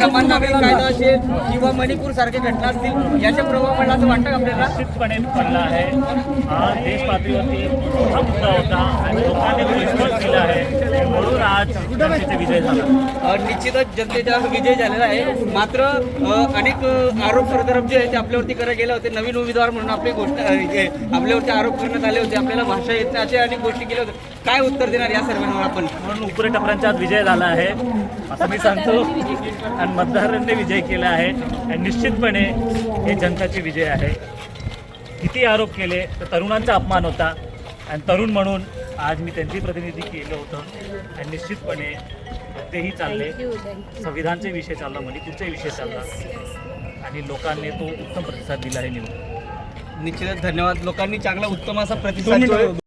समान नागरिक कायदा असेल किंवा मणिपूर सारख्या घटना असतील याचा प्रभाव पडला असं वाटतं का आपल्याला? निश्चितपणे पडला आहे. हा देश पातळीवरती मोठा मुद्दा होता आणि लोकांनी तो विश्वास दिला आहे, म्हणून आज जनतेचा विजय झाला. निश्चितच जनतेचा विजय झालेला आहे. मात्र अनेक आरोप प्रत्यारोप जे आहे ते आपल्यावरती करायला गेले होते. नवीन उमेदवार म्हणून आपली गोष्ट आपल्यावरती आरोप करण्यात आले होते, आपल्याला भाषा येत नाही असे अनेक गोष्टी केल्या होत्या. काय उत्तर देणार या सर्वांवर आपण? म्हणून उपरे टपऱ्यांचा आज विजय झाला आहे असं मी सांगतो आणि मतदारांनी विजय केला आहे आणि निश्चितपणे हे जनताचे विजय आहे. किती आरोप केले तर तरुणांचा अपमान होता आणि तरुण म्हणून आज मी त्यांची प्रतिनिधी केलं होतं आणि निश्चितपणे तेही चालले. संविधानचे विषय चालला, मणिपूरचे विषय चालला आणि लोकांनी तो उत्तम प्रतिसाद दिला आहे. निवडून निश्चितच धन्यवाद. लोकांनी चांगला उत्तम असा प्रतिसाद